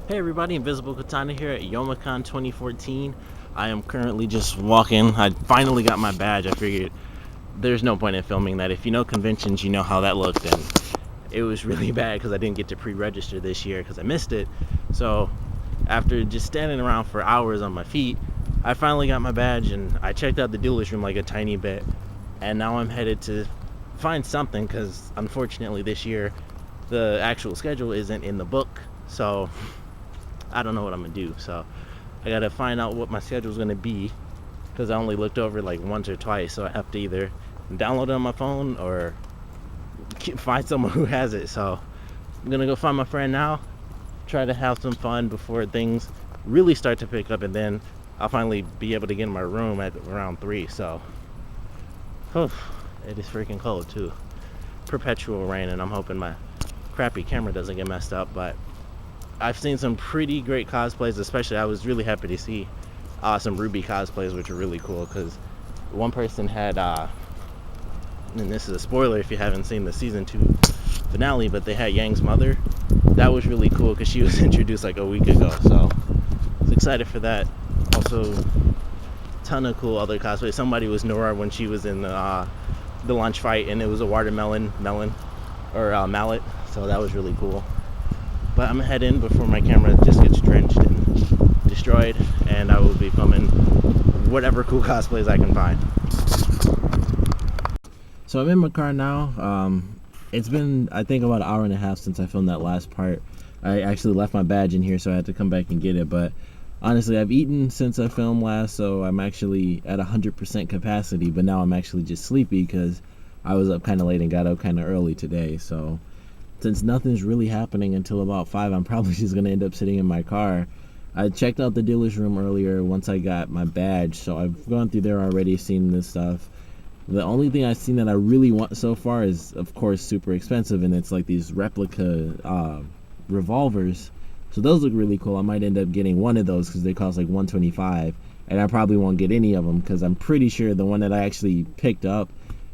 Hey everybody, Invisiblekatana here at Youmacon 2014. I am currently just walking. I finally got my badge. I figured there's no point in filming that. If you know conventions, you know how that looked, and it was really bad because I didn't get to pre-register this year because I missed it. So after just standing around for hours on my feet, I finally got my badge, and I checked out the dealer's room like a tiny bit, and now I'm headed to find something because unfortunately this year the actual schedule isn't in the book, so I don't know what I'm gonna do. So I gotta find out what my schedule's gonna be because I only looked over like once or twice, so I have to either download it on my phone or find someone who has it. So I'm gonna go find my friend now, try to have some fun before things really start to pick up, and then I'll finally be able to get in my room at around 3. So it is freaking cold too, perpetual rain, and I'm hoping my crappy camera doesn't get messed up. But I've seen some pretty great cosplays, especially I was really happy to see some Ruby cosplays, which are really cool because one person had, and this is a spoiler if you haven't seen the season 2 finale, but they had Yang's mother. That was really cool because she was introduced like a week ago, so I was excited for that. Also, ton of cool other cosplays. Somebody was Nora when she was in the lunch fight, and it was a watermelon mallet, so that was really cool. But I'm gonna head in before my camera just gets drenched and destroyed, and I will be filming whatever cool cosplays I can find. So I'm in my car now. It's been, I think, about an hour and a half since I filmed that last part. I actually left my badge in here, so I had to come back and get it. But honestly, I've eaten since I filmed last, so I'm actually at 100% capacity. But now I'm actually just sleepy because I was up kind of late and got up kind of early today. So since nothing's really happening until about 5, I'm probably just going to end up sitting in my car. I checked out the dealer's room earlier once I got my badge, so I've gone through there already, seen this stuff. The only thing I've seen that I really want so far is, of course, super expensive, and it's like these replica revolvers. So those look really cool. I might end up getting one of those because they cost like $125, and I probably won't get any of them because I'm pretty sure the one that I actually picked up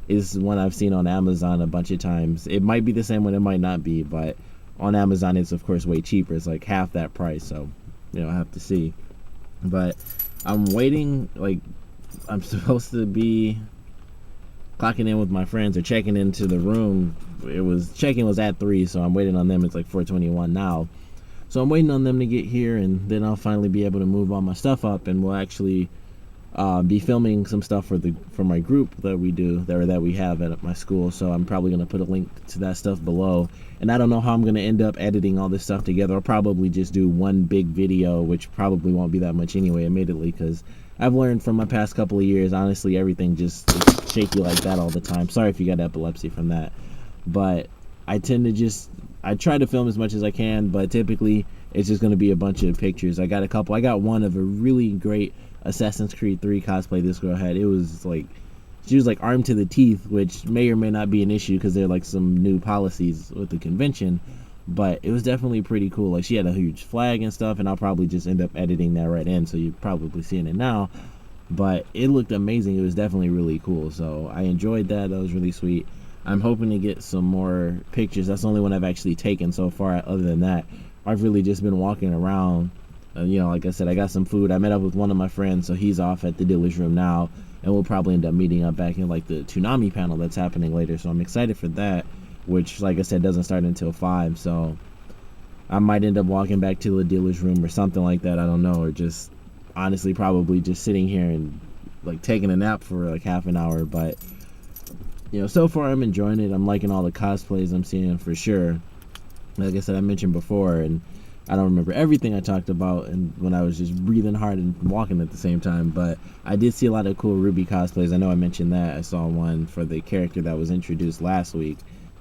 is one I've seen on Amazon a bunch of times. It might be the same one, it might not be, but on Amazon it's of course way cheaper. It's like half that price, so I have to see. But I'm waiting, like I'm supposed to be clocking in with my friends or checking into the room. Check-in was at 3, so I'm waiting on them. It's like 4:21 now. So I'm waiting on them to get here, and then I'll finally be able to move all my stuff up, and we'll actually be filming some stuff for my group that we have at my school. So I'm probably going to put a link to that stuff below, and I don't know how I'm going to end up editing all this stuff together. I'll probably just do one big video, which probably won't be that much anyway immediately, because I've learned from my past couple of years, honestly, everything just is shaky like that all the time. Sorry if you got epilepsy from that, but I try to film as much as I can, but typically it's just going to be a bunch of pictures. I got one of a really great Assassin's Creed 3 cosplay this girl had. It was like, she was like armed to the teeth, which may or may not be an issue because there are like some new policies with the convention, but it was definitely pretty cool. Like, she had a huge flag and stuff, and I'll probably just end up editing that right in, so you're probably seeing it now. But it looked amazing. It was definitely really cool, so I enjoyed that. That was really sweet. I'm hoping to get some more pictures. That's the only one I've actually taken so far. Other than that, I've really just been walking around. Like I said, I got some food. I met up with one of my friends, so he's off at the dealer's room now, and we'll probably end up meeting up back in like the Toonami panel that's happening later. So I'm excited for that, which, like I said, doesn't start until 5. So I might end up walking back to the dealer's room or something like that. I don't know, or just honestly probably just sitting here and like taking a nap for like half an hour. But so far I'm enjoying it. I'm liking all the cosplays I'm seeing for sure. Like I said, I mentioned before, and I don't remember everything I talked about and when I was just breathing hard and walking at the same time, but I did see a lot of cool Ruby cosplays. I know I mentioned that. I saw one for the character that was introduced last week.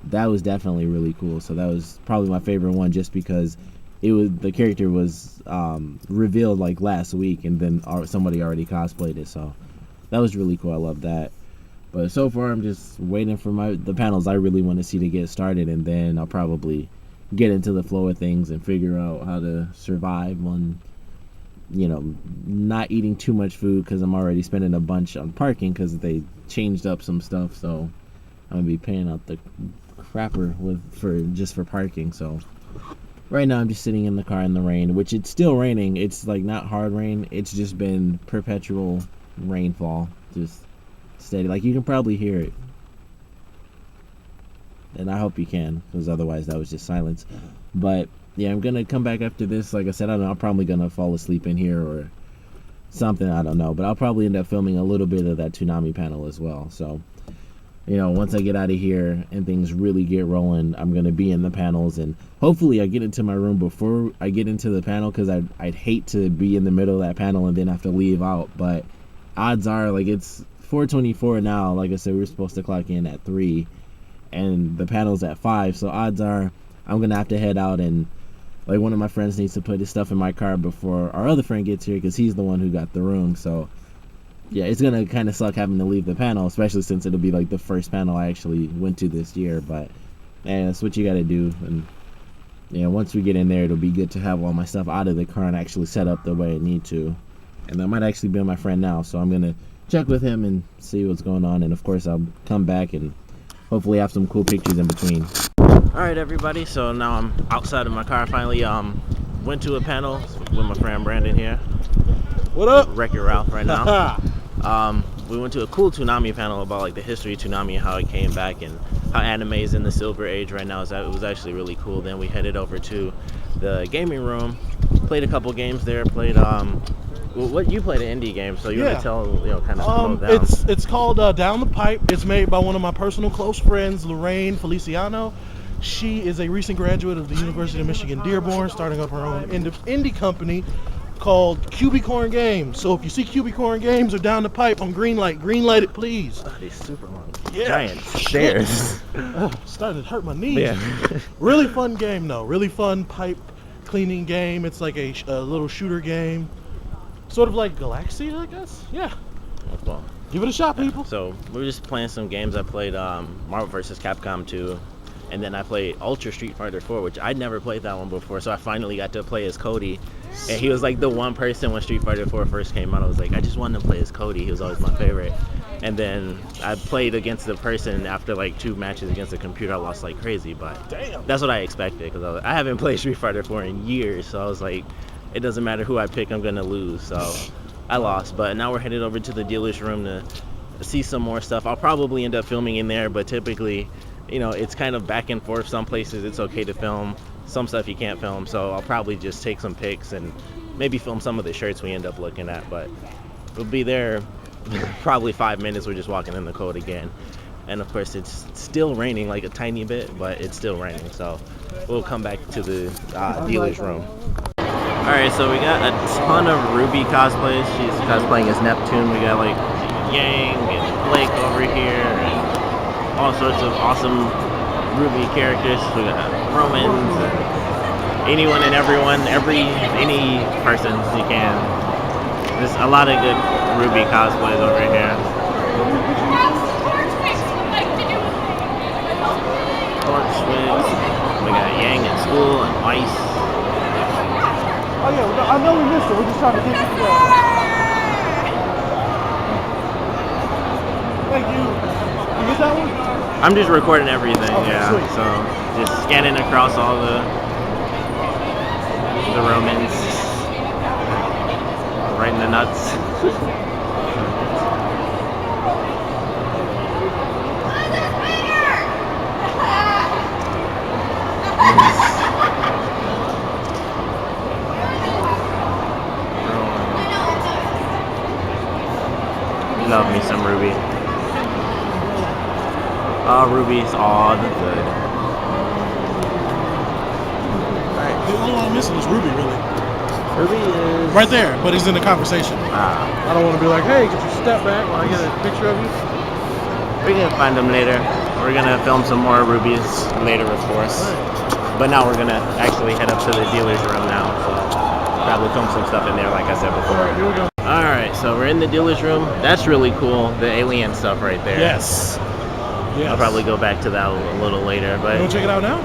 That was definitely really cool. So that was probably my favorite one, just because the character was revealed like last week, and then somebody already cosplayed it. So that was really cool. I love that. But so far I'm just waiting for the panels I really want to see to get started, and then I'll probably get into the flow of things and figure out how to survive on not eating too much food, because I'm already spending a bunch on parking because they changed up some stuff. So I'm gonna be paying out the crapper for parking. So right now I'm just sitting in the car in the rain, which it's still raining. It's like not hard rain. It's just been perpetual rainfall, just steady. Like you can probably hear it, and I hope you can, because otherwise that was just silence. But yeah, I'm gonna come back after this. Like I said, I don't know. I'm probably gonna fall asleep in here or something. I don't know, but I'll probably end up filming a little bit of that Toonami panel as well. So, you know, once I get out of here and things really get rolling, I'm gonna be in the panels, and hopefully I get into my room before I get into the panel, because I'd hate to be in the middle of that panel and then have to leave out. But odds are, like, it's 4:24 now. Like I said, we were supposed to clock in at 3, and the panel's at 5. So odds are I'm gonna have to head out, and like one of my friends needs to put his stuff in my car before our other friend gets here, because he's the one who got the room. So yeah, it's gonna kind of suck having to leave the panel, especially since it'll be like the first panel I actually went to this year. But man, that's what you gotta do. And yeah, once we get in there, it'll be good to have all my stuff out of the car and actually set up the way I need to. And that might actually be my friend now, so I'm gonna check with him and see what's going on. And of course I'll come back and hopefully have some cool pictures in between. Alright everybody, so now I'm outside of my car finally. Went to a panel with my friend Brandon here. What up? Wreck-It Ralph right now. We went to a cool Toonami panel about like the history of Toonami and how it came back and how anime is in the Silver Age right now. It was actually really cool. Then we headed over to the gaming room, played a couple games there, played what you played an indie game, so you want to tell, you know, kind of slow down. It's called Down the Pipe. It's made by one of my personal close friends, Lorraine Feliciano. She is a recent graduate of the University of Michigan Dearborn, starting up her own indie company called Youmacon Games. So if you see Youmacon Games or Down the Pipe on greenlight it, please. Oh, these super long, yeah. Giant stairs. Starting to hurt my knees. Yeah. Really fun game though. Really fun pipe cleaning game. It's like a little shooter game, sort of like Galaxy, I guess. Yeah. Well, give it a shot, people. So we were just playing some games. I played Marvel vs. Capcom 2. And then I played Ultra Street Fighter 4, which I'd never played that one before, so I finally got to play as Cody. And he was like the one person when Street Fighter 4 first came out, I was like, I just wanted to play as Cody. He was always my favorite. And then I played against the person after like 2 matches against the computer. I lost like crazy, but damn, that's what I expected, because I haven't played Street Fighter 4 in years, so I was like, it doesn't matter who I pick, I'm going to lose. So I lost, but now we're headed over to the dealer's room to see some more stuff. I'll probably end up filming in there, but typically, you know, it's kind of back and forth. Some places it's okay to film, some stuff you can't film, so I'll probably just take some pics and maybe film some of the shirts we end up looking at. But we'll be there probably 5 minutes. We're just walking in the cold again, and of course it's still raining, like a tiny bit, but it's still raining, so we'll come back to the dealer's room. Alright, so we got a ton of Ruby cosplays. She's cosplaying as Neptune. We got like Yang and Blake over here, all sorts of awesome Ruby characters. We got Romans, and anyone and everyone, any person you can. There's a lot of good Ruby cosplays over here. Torchwick. We got Yang at school and Weiss. Oh yeah, I know we missed it. We're just trying to get you together. Thank you. You get that one? I'm just recording everything, okay, yeah. Sweet. So just scanning across all the Romans, right in the nuts. Love me some Ruby. Oh, Ruby's all the good. Alright, the only one I'm missing is Ruby, really. Ruby is right there, but he's in the conversation. Ah. I don't want to be like, hey, could you step back when I get a picture of you? We're gonna find them later. We're gonna film some more Rubies later, of course. Right. But now we're gonna actually head up to the dealer's room now. So probably film some stuff in there, like I said before. Alright, here we go. Alright, so we're in the dealer's room. That's really cool, the alien stuff right there. Yes. I'll probably go back to that a little later, but you want to check it out now?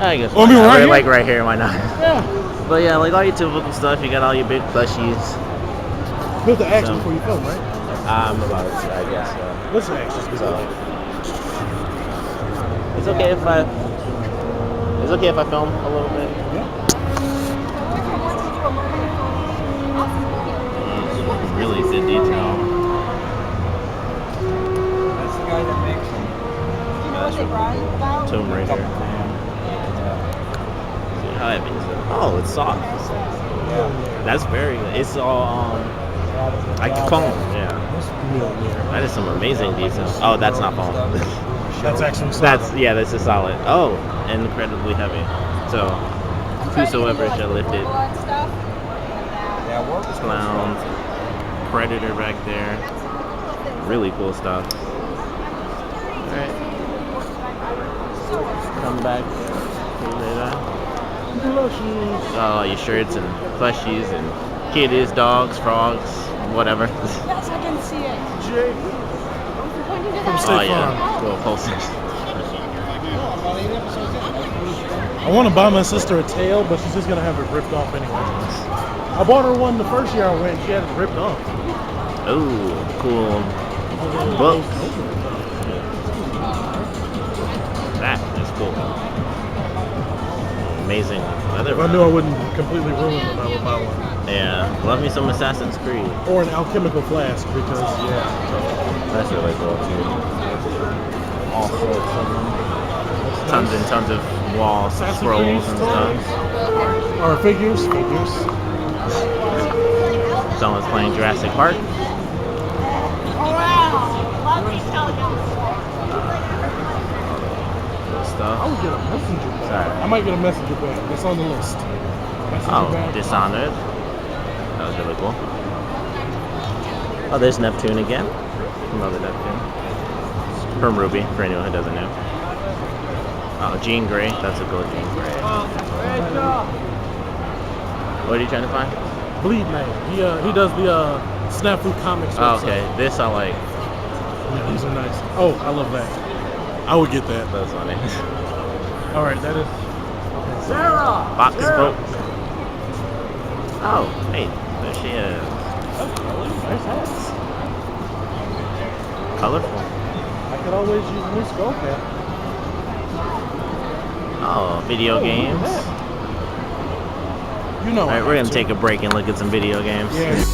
I guess. Or right here? Like right here, why not? Yeah. But yeah, like all your typical stuff. You got all your big plushies. You have to ask before you film, right? I'm about to, I guess. Let's ask. So it's okay if I film a little bit. Yeah. here. See how heavy is it? Oh, it's soft. That's very good. It's all like foam. Yeah. That is some amazing details. Oh, that's not foam. That's actually solid. That's a solid. Oh, and incredibly heavy. So, whosoever shall lift it. Clown, Predator back there. Really cool stuff. Alright. Come back later. Oh, your shirts and plushies and kitties, dogs, frogs, whatever. Yes, I can see it. Jake. Oh yeah, little posters. I want to buy my sister a tail, but she's just gonna have it ripped off anyway. I bought her one the first year I went. She had it ripped off. Ooh, cool book. That is cool. Amazing leather. If I knew I wouldn't completely ruin them, I would buy one. Yeah, love me some Assassin's Creed. Or an alchemical flask, because That's really cool too. All sorts of them. Tons and tons of wall Assassin's scrolls Creed and stuff. Or figures. Someone's playing Jurassic Park. Stuff. I would get a messenger bag. Sorry. I might get a messenger bag. It's on the list. Oh, Dishonored. That was really cool. Oh, there's Neptune again. Another Neptune. From Ruby, for anyone who doesn't know. Oh, Jean Grey. That's a cool Jean Grey. What are you trying to find? Bleed Man. He does the Snafu Comics. Oh, website. okay. This I like. Yeah, these are nice. Oh, I love that. I would get that. That's funny. All right, that is. Sarah! Box broke. Oh, hey, there she is. Nice hats. Colorful. I could always use a new skull cap. Oh, video games. You know. All right, we're gonna take a break and look at some video games. Yeah.